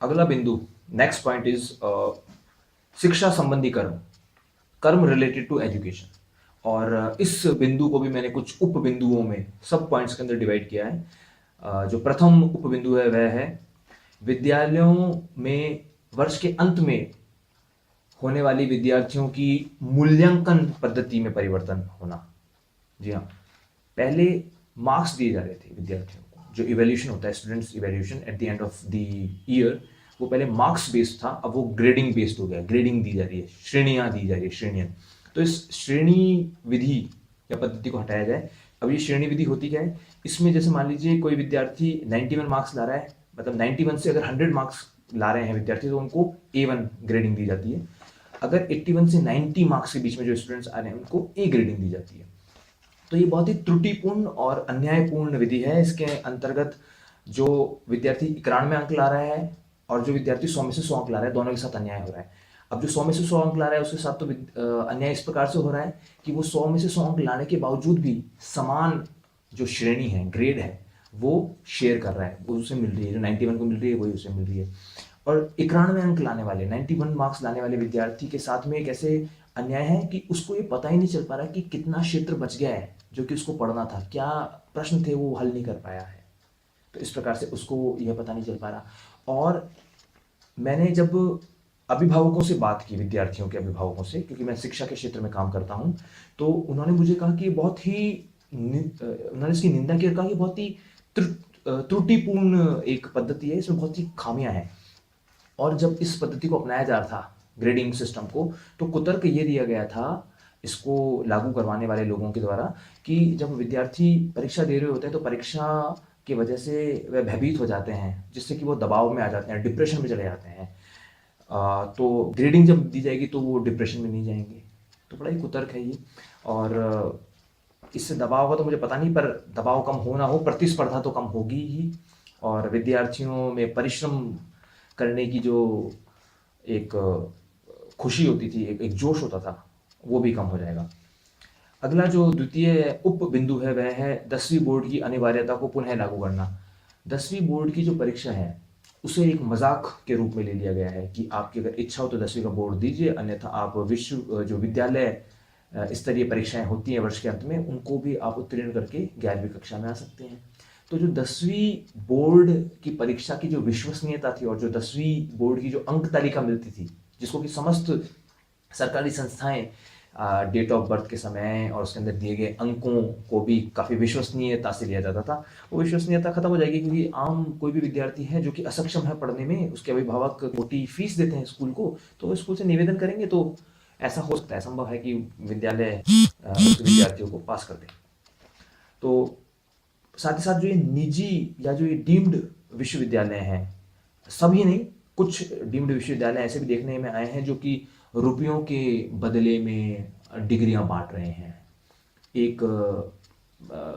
अगला बिंदु, next point is शिक्षा संबंधी कर्म, कर्म रिलेटेड टू एजुकेशन। और इस बिंदु को भी मैंने कुछ उप बिंदुओं में, सब पॉइंट्स के अंदर डिवाइड किया है। जो प्रथम उप बिंदु है वह है विद्यालयों में वर्ष के अंत में होने वाली विद्यार्थियों की मूल्यांकन पद्धति में परिवर्तन होना। जी हाँ, पहले मार्क्स दिए जा रहे थे विद्यार्थियों को, जो इवैल्यूएशन होता है, students evaluation at the end of the year, वो पहले मार्क्स बेस्ड था, अब वो ग्रेडिंग बेस्ड हो गया। ग्रेडिंग दी जा रही है, श्रेणियां दी जा रही है, श्रेणियां। तो इस श्रेणी विधि या पद्धति को हटाया जाए। अब ये श्रेणी विधि होती क्या है, इसमें जैसे मान लीजिए कोई विद्यार्थी 91 मार्क्स ला रहा है, मतलब 91 से अगर 100 मार्क्स ला रहे हैं विद्यार्थी, तो उनको A1 ग्रेडिंग दी जाती है। अगर 81 से 90 मार्क्स के बीच में जो स्टूडेंट्स आ रहे हैं उनको ए ग्रेडिंग दी जाती है। तो ये बहुत ही त्रुटिपूर्ण और अन्यायपूर्ण विधि है। इसके अंतर्गत जो विद्यार्थी 91 अंक ला रहा है और जो विद्यार्थी 100 में से 100 अंक ला रहा है, दोनों के साथ अन्याय हो रहा है। अब जो 100 में से 100 अंक ला रहा है उसके साथ तो अन्याय इस प्रकार से हो रहा है कि वो 100 में से 100 अंक लाने के बावजूद भी समान जो श्रेणी है, ग्रेड है, वो शेयर कर रहा है, वो उसे मिल रही है। जो 91 को मिल रही है वही उसे मिल रही है। और 91 अंक लाने वाले, 91 मार्क्स लाने वाले विद्यार्थी के साथ में एक ऐसे अन्याय है कि उसको ये पता ही नहीं चल पा रहा कि कितना क्षेत्र बच गया है जो कि उसको पढ़ना था, क्या प्रश्न थे वो हल नहीं कर पाया है। तो इस प्रकार से उसको यह पता नहीं चल पा रहा। और मैंने जब अभिभावकों से बात की, विद्यार्थियों के अभिभावकों से, क्योंकि मैं शिक्षा के क्षेत्र में काम करता हूँ, तो उन्होंने मुझे कहा कि बहुत ही उन्होंने इसकी निंदा की और कहा कि बहुत ही त्रुटिपूर्ण एक पद्धति है, इसमें बहुत सी खामियां हैं। और जब इस पद्धति को अपनाया जा रहा था, ग्रेडिंग सिस्टम को, तो कुतर्क ये दिया गया था इसको लागू करवाने वाले लोगों के द्वारा कि जब विद्यार्थी परीक्षा दे रहे होते हैं तो परीक्षा की वजह से वह भयभीत हो जाते हैं, जिससे कि वो दबाव में आ जाते हैं, डिप्रेशन में चले जाते हैं। तो ग्रेडिंग जब दी जाएगी तो वो डिप्रेशन में नहीं जाएंगे। तो बड़ा ही कुतर्क है ये। और इससे दबाव का तो मुझे पता नहीं, पर दबाव कम हो ना हो, प्रतिस्पर्धा तो कम होगी ही। और विद्यार्थियों में परिश्रम करने की जो एक खुशी होती थी, एक जोश होता था, वो भी कम हो जाएगा। अगला जो द्वितीय उप बिंदु है वह है 10वीं बोर्ड की अनिवार्यता को पुनः लागू करना। 10वीं बोर्ड की जो परीक्षा है उसे एक मजाक के रूप में ले लिया गया है कि आपकी अगर इच्छा हो तो 10वीं का बोर्ड दीजिए, अन्यथा आप विश्व जो विद्यालय स्तरीय परीक्षाएं होती हैं वर्ष के अंत में, उनको भी आप उत्तीर्ण करके 11वीं कक्षा में आ सकते हैं। तो जो 10वीं बोर्ड की परीक्षा की जो विश्वसनीयता थी और जो 10वीं बोर्ड की जो अंक तालिका मिलती थी, जिसको कि समस्त सरकारी संस्थाएं डेट ऑफ बर्थ के समय और उसके अंदर दिए गए अंकों को भी काफ़ी विश्वसनीयता से लिया जाता था, वो विश्वसनीयता खत्म हो जाएगी। क्योंकि आम कोई भी विद्यार्थी है जो कि असक्षम है पढ़ने में, उसके अभिभावक मोटी फीस देते हैं स्कूल को, तो वो स्कूल से निवेदन करेंगे तो ऐसा हो सकता है, संभव है कि विद्यालय उस विद्यार्थियों को पास कर दे। तो साथ ही साथ जो ये निजी या जो ये डीम्ड विश्वविद्यालय हैं, सभी नहीं, कुछ डीम्ड विश्वविद्यालय ऐसे भी देखने में आए हैं जो कि रुपयों के बदले में डिग्रियां बांट रहे हैं। एक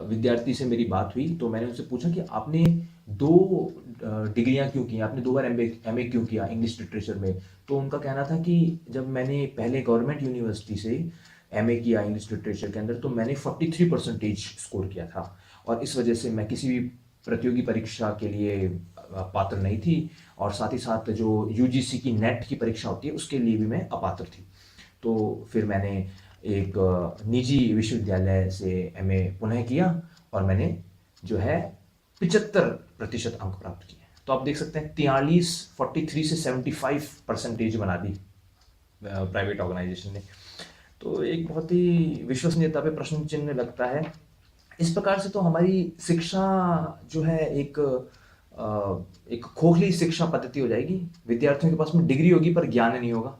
विद्यार्थी से मेरी बात हुई तो मैंने उनसे पूछा कि आपने दो डिग्रियां क्यों की, आपने 2 बार एमए क्यों किया इंग्लिश लिटरेचर में। तो उनका कहना था कि जब मैंने पहले गवर्नमेंट यूनिवर्सिटी से एमए किया इंग्लिश लिटरेचर के अंदर, तो मैंने 43% स्कोर किया था और इस वजह से मैं किसी भी प्रतियोगी परीक्षा के लिए पात्र नहीं थी, और साथ ही साथ जो यूजीसी की नेट की परीक्षा होती है उसके लिए भी मैं अपात्र थी। तो फिर मैंने एक निजी विश्वविद्यालय से एमए पुनः किया और मैंने जो है 75% अंक प्राप्त किए। तो आप देख सकते हैं 43 से 75% बना दी प्राइवेट ऑर्गेनाइजेशन ने। तो एक बहुत ही विश्वसनीयता पे प्रश्न चिन्ह लगता है। इस प्रकार से तो हमारी शिक्षा जो है एक खोखली शिक्षा पद्धति हो जाएगी। विद्यार्थियों के पास में डिग्री होगी पर ज्ञान नहीं होगा।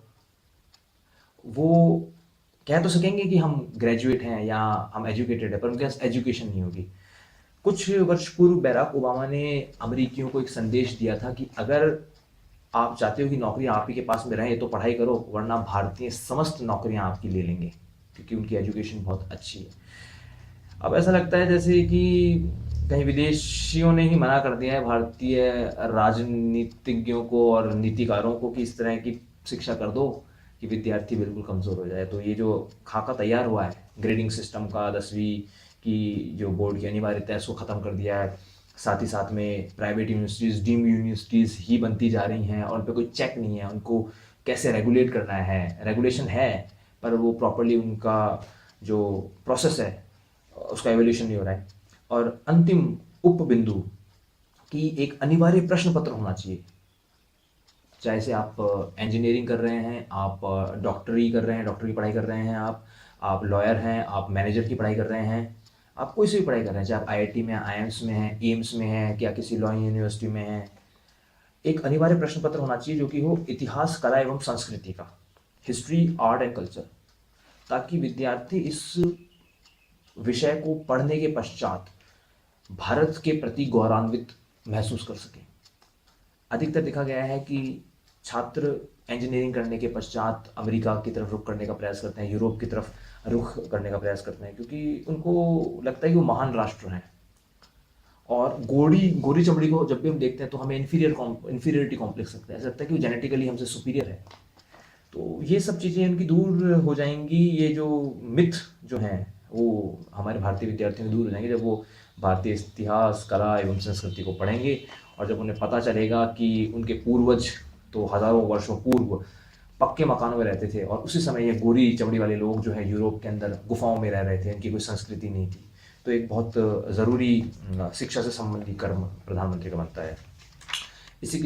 वो कह तो सकेंगे कि हम ग्रेजुएट हैं या हम एजुकेटेड है, पर उनके पास एजुकेशन नहीं होगी। कुछ वर्ष पूर्व बैराक ओबामा ने अमेरिकियों को एक संदेश दिया था कि अगर आप चाहते हो कि नौकरियां आप ही के पास में रहें तो पढ़ाई करो, वरना भारतीय समस्त नौकरियां आपकी ले लेंगे, क्योंकि उनकी एजुकेशन बहुत अच्छी है। अब ऐसा लगता है जैसे कि कहीं विदेशियों ने ही मना कर दिया है भारतीय राजनीतिज्ञों को और नीतिकारों को कि इस तरह की शिक्षा कर दो कि विद्यार्थी बिल्कुल कमज़ोर हो जाए। तो ये जो खाका तैयार हुआ है ग्रेडिंग सिस्टम का, 10वीं की जो बोर्ड की अनिवार्यता है उसको ख़त्म कर दिया है, साथ ही साथ में प्राइवेट यूनिवर्सिटीज़, डीम्ड यूनिवर्सिटीज़ ही बनती जा रही हैं और उन पे कोई चेक नहीं है, उनको कैसे रेगुलेट करना है। रेगुलेशन है, पर वो प्रॉपर्ली उनका जो प्रोसेस है उसका एवोल्यूशन नहीं हो रहा है। और अंतिम उप बिंदु कि एक अनिवार्य प्रश्न पत्र होना चाहिए। चाहे से आप इंजीनियरिंग कर रहे हैं, आप डॉक्टरी कर रहे हैं, डॉक्टर की पढ़ाई कर रहे हैं, आप लॉयर हैं, आप मैनेजर की पढ़ाई कर रहे हैं, आप कोई सी भी पढ़ाई कर रहे हैं, चाहे आप आईआईटी में, आईआईएम्स में हैं, एम्स में हैं, या किसी लॉ यूनिवर्सिटी में हैं, एक अनिवार्य प्रश्न पत्र होना चाहिए जो कि हो इतिहास, कला एवं संस्कृति का, हिस्ट्री, आर्ट एंड कल्चर, ताकि विद्यार्थी इस विषय को पढ़ने के पश्चात भारत के प्रति गौरवान्वित महसूस कर सकें। अधिकतर देखा गया है कि छात्र इंजीनियरिंग करने के पश्चात अमेरिका की तरफ रुख करने का प्रयास करते हैं, यूरोप की तरफ रुख करने का प्रयास करते हैं, क्योंकि उनको लगता है कि वो महान राष्ट्र हैं। और गोरी गोरी चमड़ी को जब भी हम देखते हैं तो हमें इन्फीरियरिटी कॉम्प्लेक्स लगता है, ऐसा लगता है कि वो जेनेटिकली हमसे सुपीरियर है। तो ये सब चीज़ें उनकी दूर हो जाएंगी, ये जो मिथ जो हैं वो हमारे भारतीय विद्यार्थियों में दूर हो जाएंगे जब वो भारतीय इतिहास, कला एवं संस्कृति को पढ़ेंगे, और जब उन्हें पता चलेगा कि उनके पूर्वज तो हज़ारों वर्षों पूर्व पक्के मकानों में रहते थे और उसी समय ये गोरी चमड़ी वाले लोग जो है यूरोप के अंदर गुफाओं में रह रहे थे, इनकी कोई संस्कृति नहीं थी। तो एक बहुत ज़रूरी शिक्षा से संबंधी कर्म प्रधानमंत्री का बनता है। इसी